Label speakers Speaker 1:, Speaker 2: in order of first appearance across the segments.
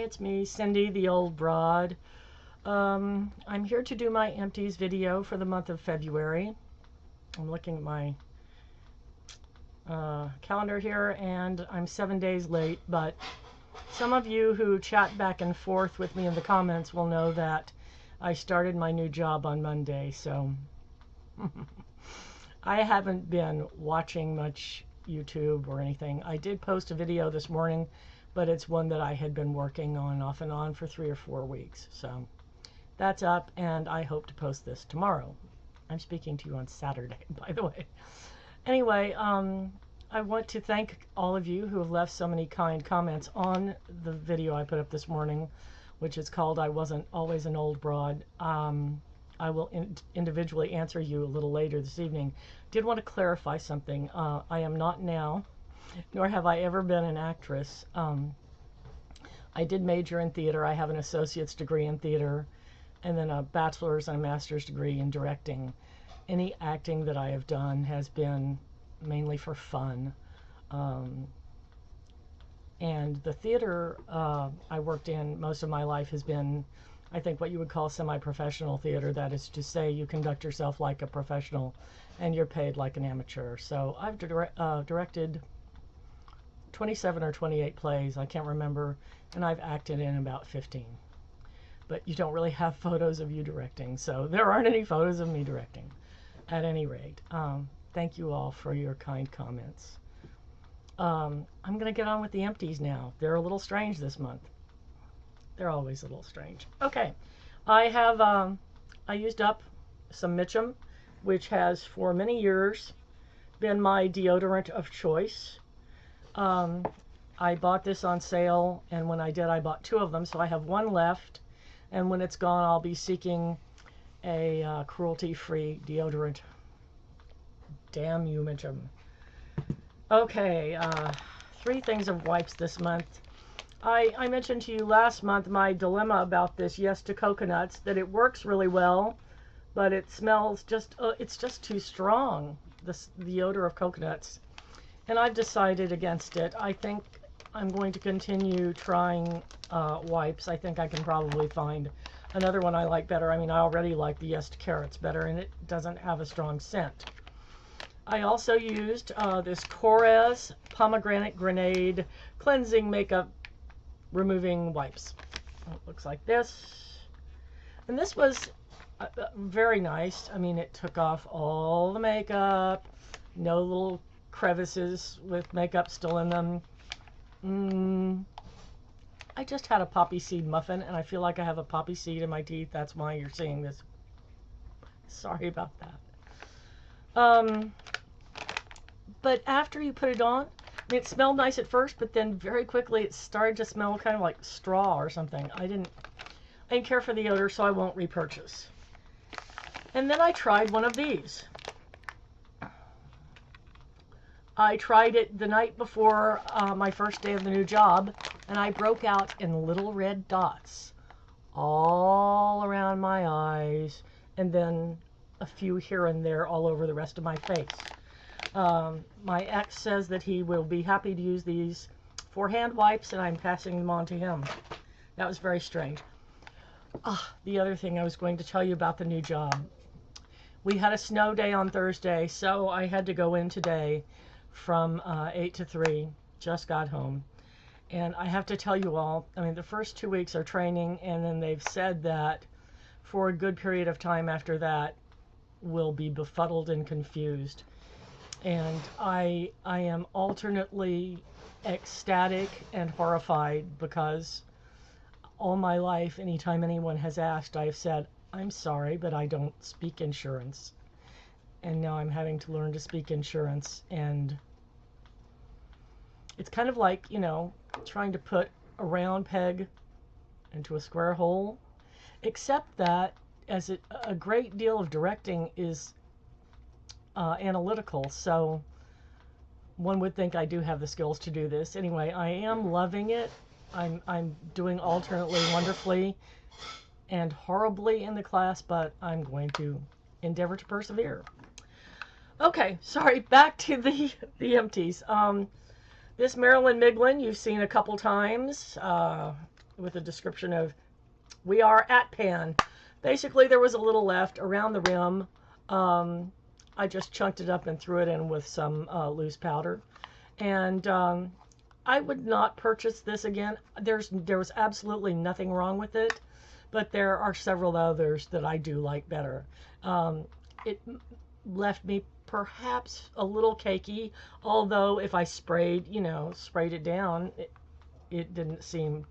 Speaker 1: it's me, Cindy, the old broad. I'm here to do my Empties video for the month of February. I'm looking at my calendar here, and I'm 7 days late, but some of you who chat back and forth with me in the comments will know that I started my new job on Monday, so I haven't been watching much YouTube or anything. I did post a video this morning, but it's one that I had been working on off and on for 3 or 4 weeks. So that's up, and I hope to post this tomorrow. I'm speaking to you on Saturday, by the way. Anyway, I want to thank all of you who have left so many kind comments on the video I put up this morning, which is called I Wasn't Always an Old Broad. I will individually answer you a little later this evening. Did want to clarify something. I am not now, nor have I ever been an actress. I did major in theater. I have an associate's degree in theater, and then a bachelor's and a master's degree in directing. Any acting that I have done has been mainly for fun. And the theater I worked in most of my life has been, I think, what you would call semi-professional theater. That is to say, you conduct yourself like a professional and you're paid like an amateur. So I've directed 27 or 28 plays, I can't remember, and I've acted in about 15. But you don't really have photos of you directing, so there aren't any photos of me directing, at any rate. Thank you all for your kind comments. I'm going to get on with the empties now. They're a little strange this month. They're always a little strange. Okay, I have I used up some Mitchum, which has for many years been my deodorant of choice. I bought this on sale, and when I did, I bought 2 of them, so I have 1 left, and when it's gone, I'll be seeking a cruelty-free deodorant. Damn you, Mitchum. Okay, 3 things of wipes this month. I mentioned to you last month my dilemma about this Yes to Coconuts, that it works really well, but it smells just, it's just too strong, the odor of coconuts. And I've decided against it. I think I'm going to continue trying wipes. I think I can probably find another one I like better. I mean, I already like the Yes to Carrots better, and it doesn't have a strong scent. I also used this Korres Pomegranate Grenade Cleansing Makeup Removing Wipes. It looks like this. And this was very nice. I mean, it took off all the makeup. No little crevices with makeup still in them. I just had a poppy seed muffin, and I feel like I have a poppy seed in my teeth. That's why you're seeing this. Sorry about that. But after you put it on, I mean, it smelled nice at first, but then very quickly it started to smell kind of like straw or something. I didn't care for the odor, so I won't repurchase. And then I tried one of these. I tried it the night before my first day of the new job, and I broke out in little red dots all around my eyes, and then a few here and there all over the rest of my face. My ex says that he will be happy to use these for hand wipes, and I'm passing them on to him. That was very strange. The other thing I was going to tell you about the new job. We had a snow day on Thursday, so I had to go in today from 8 to 3. Just got home. And I have to tell you all, I mean, the first 2 weeks are training, and then they've said that for a good period of time after that, we'll be befuddled and confused. And I am alternately ecstatic and horrified, because all my life, anytime anyone has asked, I've said, I'm sorry, but I don't speak insurance. And now I'm having to learn to speak insurance, and it's kind of like, you know, trying to put a round peg into a square hole, except that as a great deal of directing is analytical, so one would think I do have the skills to do this. Anyway, I am loving it. I'm doing alternately wonderfully and horribly in the class, but I'm going to endeavor to persevere. Okay, sorry, back to the empties. This Marilyn Miglin you've seen a couple times. with a description of, we are at pan. Basically, there was a little left around the rim. I just chunked it up and threw it in with some loose powder. And I would not purchase this again. There was absolutely nothing wrong with it, but there are several others that I do like better. It left me perhaps a little cakey, although if I sprayed it down, it didn't seem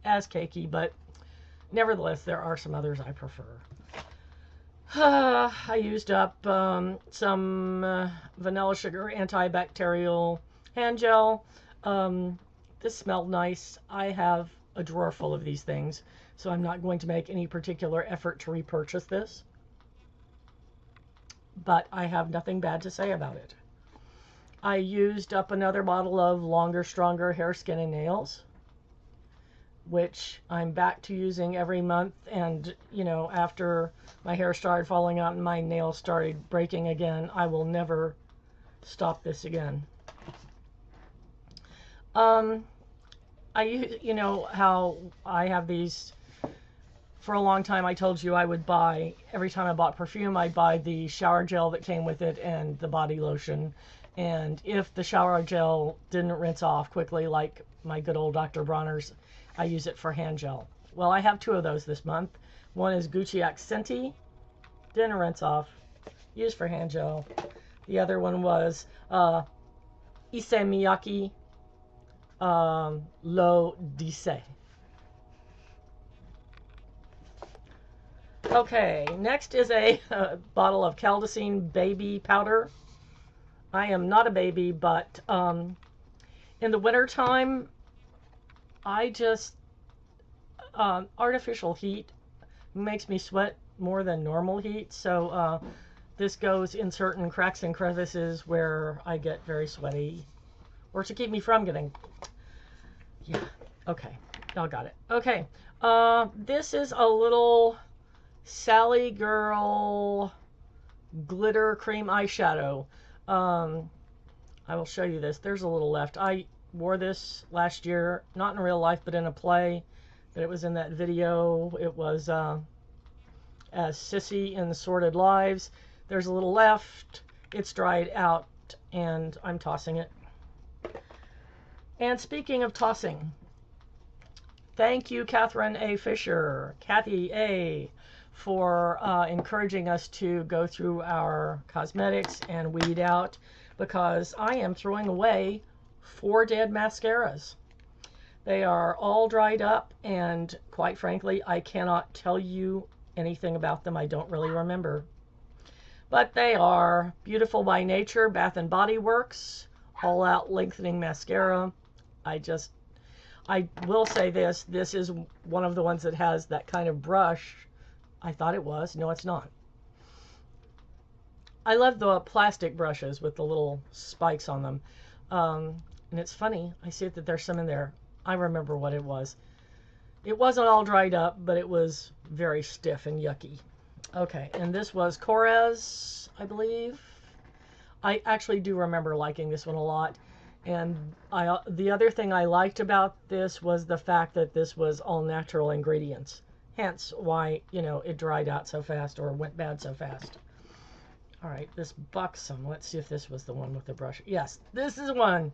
Speaker 1: as cakey, but nevertheless, there are some others I prefer. I used up some vanilla sugar antibacterial hand gel. This smelled nice. I have a drawer full of these things, so I'm not going to make any particular effort to repurchase this. But I have nothing bad to say about it. I used up another bottle of Longer, Stronger Hair, Skin, and Nails, which I'm back to using every month. And, after my hair started falling out and my nails started breaking again, I will never stop this again. How I have these. For a long time, I told you I would buy, every time I bought perfume, I'd buy the shower gel that came with it and the body lotion. And if the shower gel didn't rinse off quickly, like my good old Dr. Bronner's, I use it for hand gel. Well, I have two of those this month. One is Gucci Accenti, didn't rinse off, used for hand gel. The other one was Issey Miyake L'Eau d'Issey. Okay, next is a bottle of Caldacine baby powder. I am not a baby, but in the wintertime, I just, artificial heat makes me sweat more than normal heat, so this goes in certain cracks and crevices where I get very sweaty, or to keep me from getting, yeah, okay, y'all got it. Okay, this is a little Sally Girl glitter cream eyeshadow. I will show you this. There's a little left. I wore this last year, not in real life, but in a play. But it was in that video. It was as Sissy in the Sordid Lives. There's a little left. It's dried out, and I'm tossing it. And speaking of tossing, thank you, Catherine A. Fisher, Kathy A., for encouraging us to go through our cosmetics and weed out, because I am throwing away 4 dead mascaras. They are all dried up, and quite frankly, I cannot tell you anything about them. I don't really remember. But they are Beautiful by Nature, Bath & Body Works, All Out Lengthening Mascara. I will say this is one of the ones that has that kind of brush. I thought it was. No, it's not. I love the plastic brushes with the little spikes on them. And it's funny. I see that there's some in there. I remember what it was. It wasn't all dried up, but it was very stiff and yucky. Okay, and this was Korres, I believe. I actually do remember liking this one a lot. And the other thing I liked about this was the fact that this was all natural ingredients. Hence why, it dried out so fast or went bad so fast. All right, this Buxom. Let's see if this was the one with the brush. Yes, this is one.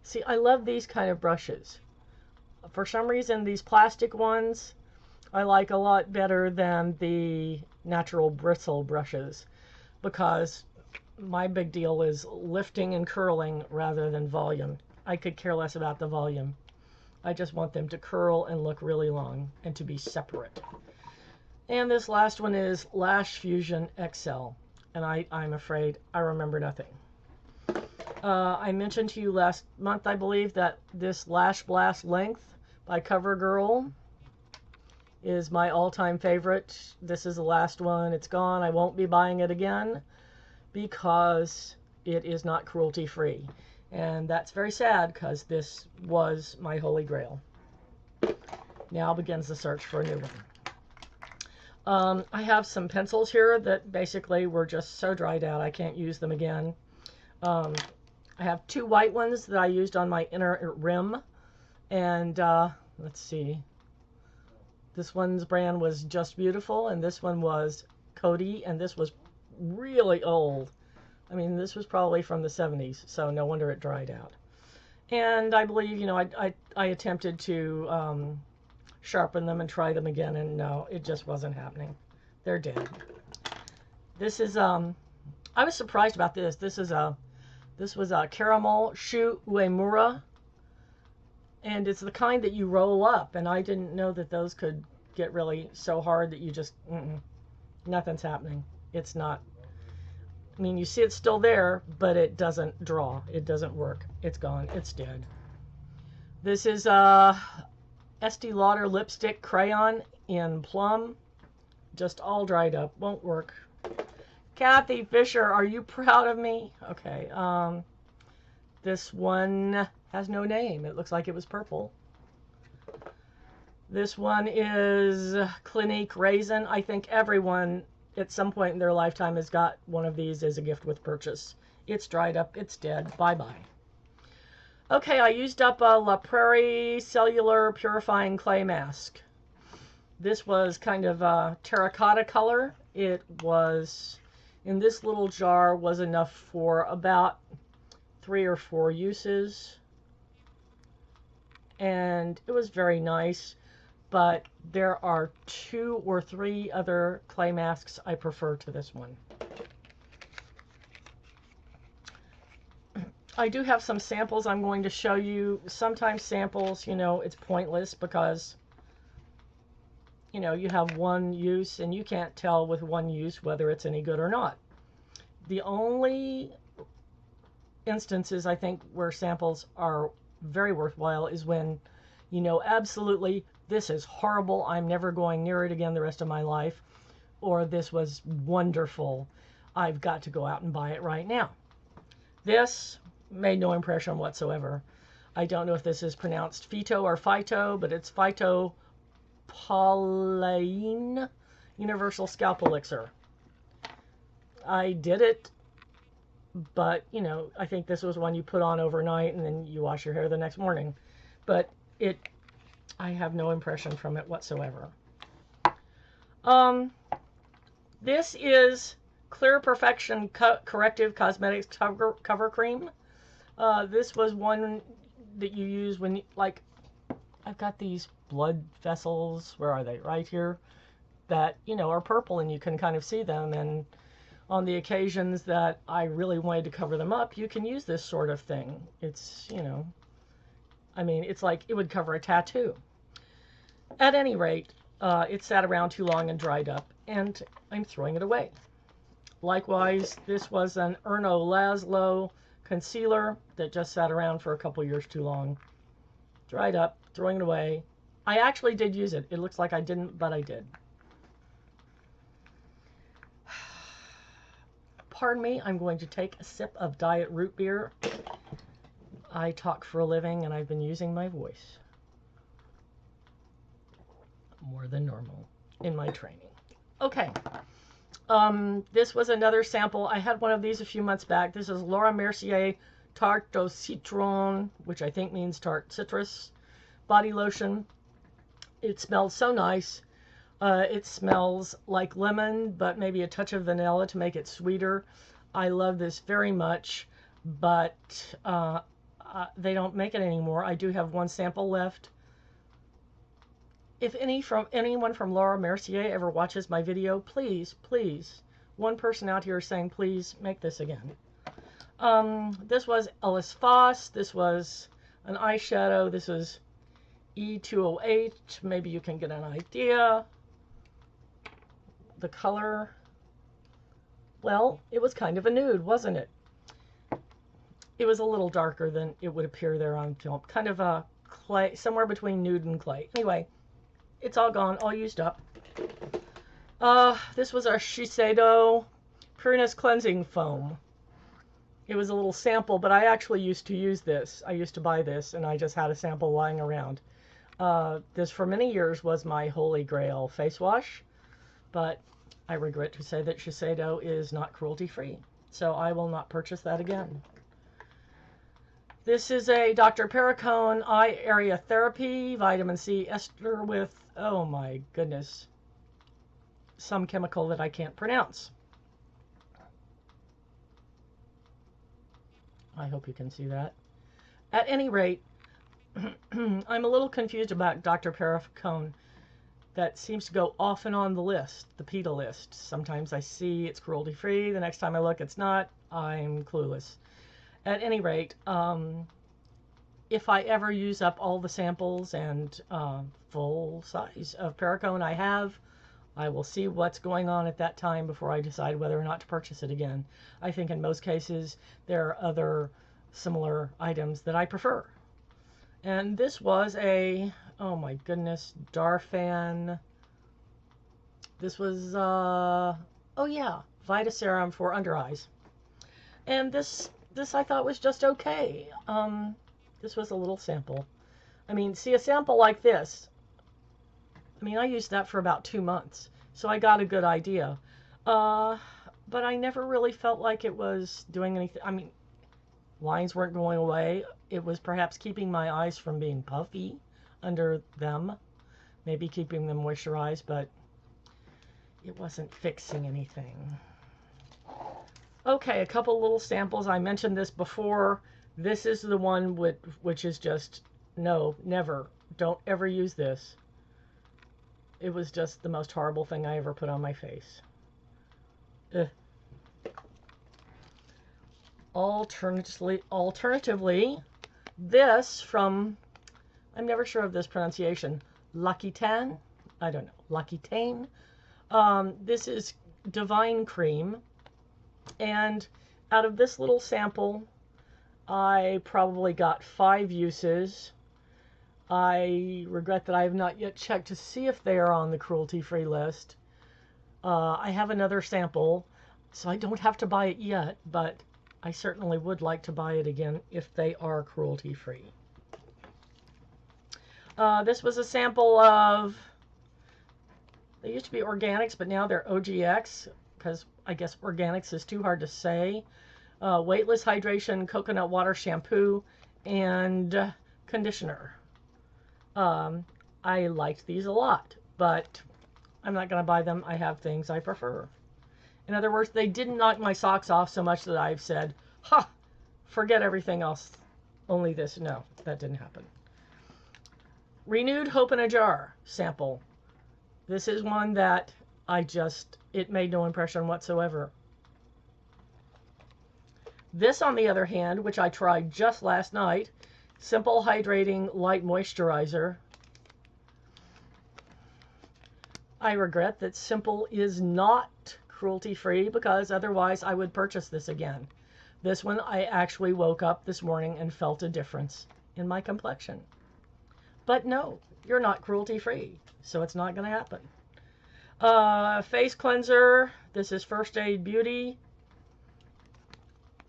Speaker 1: See, I love these kind of brushes. For some reason, these plastic ones I like a lot better than the natural bristle brushes, because my big deal is lifting and curling rather than volume. I could care less about the volume. I just want them to curl and look really long and to be separate. And this last one is Lash Fusion XL. And I'm afraid I remember nothing. I mentioned to you last month, I believe, that this Lash Blast Length by CoverGirl is my all-time favorite. This is the last one. It's gone. I won't be buying it again because it is not cruelty-free. And that's very sad, because this was my holy grail. Now begins the search for a new one. I have some pencils here that basically were just so dried out I can't use them again. I have 2 white ones that I used on my inner rim. And let's see. This one's brand was Just Beautiful, and this one was Cody, and this was really old. I mean, this was probably from the 70s, so no wonder it dried out. And I believe, you know, I attempted to sharpen them and try them again, and no, it just wasn't happening. They're dead. This is, I was surprised about this. This was a caramel Shu Uemura, and it's the kind that you roll up, and I didn't know that those could get really so hard that you just, nothing's happening. It's not, I mean, you see it's still there, but it doesn't draw. It doesn't work. It's gone. It's dead. This is Estee Lauder lipstick crayon in plum. Just all dried up. Won't work. Kathy Fisher, are you proud of me? Okay. This one has no name. It looks like it was purple. This one is Clinique Raisin. I think everyone at some point in their lifetime has got one of these as a gift with purchase. It's dried up. It's dead. Bye-bye. Okay, I used up a La Prairie Cellular Purifying Clay Mask. This was kind of a terracotta color. It was, in this little jar, was enough for about 3 or 4 uses. And it was very nice. But there are 2 or 3 other clay masks I prefer to this one. I do have some samples I'm going to show you. Sometimes samples, you know, it's pointless because, you know, you have one use and you can't tell with one use whether it's any good or not. The only instances I think where samples are very worthwhile is when, you know, absolutely this is horrible, I'm never going near it again the rest of my life, or this was wonderful, I've got to go out and buy it right now. This made no impression whatsoever. I don't know if this is pronounced Phyto or Phyto, but it's Phytopaline Universal Scalp Elixir. I did it, but, you know, I think this was one you put on overnight and then you wash your hair the next morning. But I have no impression from it whatsoever. This is Clear Perfection Corrective Cosmetics Cover Cream. This was one that you use when, like, I've got these blood vessels, where are they? Right here, that, you know, are purple and you can kind of see them. And on the occasions that I really wanted to cover them up, you can use this sort of thing. It's, you know, I mean, it's like it would cover a tattoo. At any rate, it sat around too long and dried up, and I'm throwing it away. Likewise, this was an Erno Laszlo concealer that just sat around for a couple years too long. Dried up, throwing it away. I actually did use it. It looks like I didn't, but I did. Pardon me, I'm going to take a sip of diet root beer. I talk for a living, and I've been using my voice more than normal in my training. Okay. This was another sample. I had one of these a few months back. This is Laura Mercier Tarte au Citron, which I think means tart citrus body lotion. It smells so nice. It smells like lemon, but maybe a touch of vanilla to make it sweeter. I love this very much, but they don't make it anymore. I do have one sample left. If anyone from Laura Mercier ever watches my video, please, please, one person out here is saying, please make this again. This was Ellis Foss. This was an eyeshadow. This is E208. Maybe you can get an idea. The color, well, it was kind of a nude, wasn't it? It was a little darker than it would appear there on film. Kind of a clay, somewhere between nude and clay. Anyway, it's all gone, all used up. This was our Shiseido Pureness Cleansing Foam. It was a little sample, but I actually used to use this. I used to buy this, and I just had a sample lying around. This, for many years, was my holy grail face wash, but I regret to say that Shiseido is not cruelty-free, so I will not purchase that again. This is a Dr. Perricone eye area therapy, vitamin C ester with, oh my goodness, some chemical that I can't pronounce. I hope you can see that. At any rate, I'm a little confused about Dr. Perricone. That seems to go off and on the list, the PETA list. Sometimes I see it's cruelty-free. The next time I look, it's not. I'm clueless. At any rate, if I ever use up all the samples and full size of Perricone I have, I will see what's going on at that time before I decide whether or not to purchase it again. I think in most cases there are other similar items that I prefer. And this was a, oh my goodness, Darfan. This was, oh yeah, Vita Serum for under eyes. And this I thought was just okay. This was a little sample. I mean, see, a sample like this, I mean, I used that for about 2 months, so I got a good idea. But I never really felt like it was doing anything. I mean, lines weren't going away. It was perhaps keeping my eyes from being puffy under them, maybe keeping them moisturized, but it wasn't fixing anything. Okay, a couple little samples. I mentioned this before. This is the one which is just, no, never. Don't ever use this. It was just the most horrible thing I ever put on my face. Ugh. Alternatively, this from, I'm never sure of this pronunciation, L'Aquitaine. I don't know, L'Aquitaine. This is Divine Cream. And out of this little sample, I probably got 5 uses. I regret that I have not yet checked to see if they are on the cruelty-free list. I have another sample, so I don't have to buy it yet, but I certainly would like to buy it again if they are cruelty-free. This was a sample of, they used to be organics, but now they're OGX, because I guess organics is too hard to say. Weightless hydration, coconut water shampoo, and conditioner. I liked these a lot, but I'm not going to buy them. I have things I prefer. In other words, they didn't knock my socks off so much that I've said, ha, forget everything else, only this. No, that didn't happen. Renewed Hope in a Jar sample. This is one that it made no impression whatsoever. This, on the other hand, which I tried just last night, Simple Hydrating Light Moisturizer. I regret that Simple is not cruelty-free, because otherwise I would purchase this again. This one, I actually woke up this morning and felt a difference in my complexion. But no, you're not cruelty-free, so it's not going to happen. Face cleanser. This is First Aid Beauty.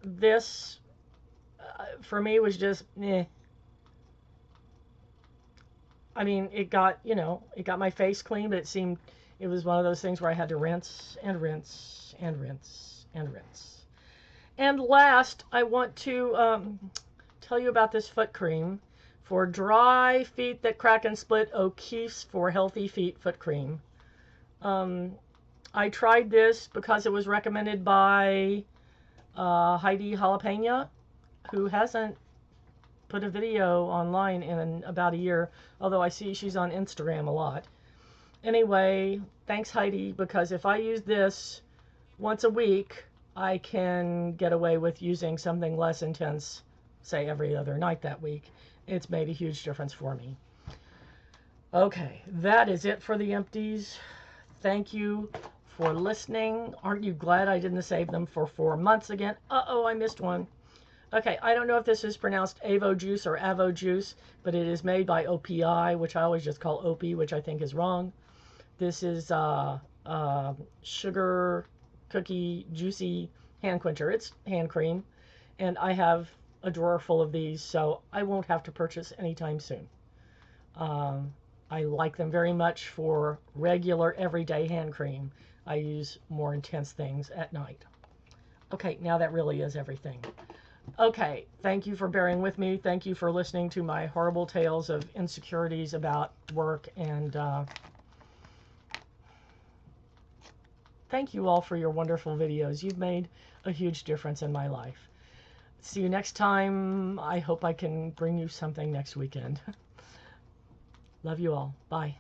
Speaker 1: This, for me, was just, eh. I mean, it got my face clean, but it was one of those things where I had to rinse and rinse and rinse and rinse. And last, I want to tell you about this foot cream for dry feet that crack and split. O'Keeffe's for Healthy Feet foot cream. I tried this because it was recommended by Heidi Jalapena, who hasn't put a video online in about a year, although I see she's on Instagram a lot. Anyway, thanks Heidi, because if I use this once a week, I can get away with using something less intense, say every other night that week. It's made a huge difference for me. Okay, that is it for the empties. Thank you for listening. Aren't you glad I didn't save them for 4 months again? Uh-oh, I missed one. Okay, I don't know if this is pronounced Avo Juice or Avo Juice, but it is made by OPI, which I always just call Opie, which I think is wrong. This is sugar cookie juicy hand quencher. It's hand cream, and I have a drawer full of these, so I won't have to purchase anytime soon. I like them very much for regular everyday hand cream. I use more intense things at night. Okay, now that really is everything. Okay, thank you for bearing with me. Thank you for listening to my horrible tales of insecurities about work, and thank you all for your wonderful videos. You've made a huge difference in my life. See you next time. I hope I can bring you something next weekend. Love you all. Bye.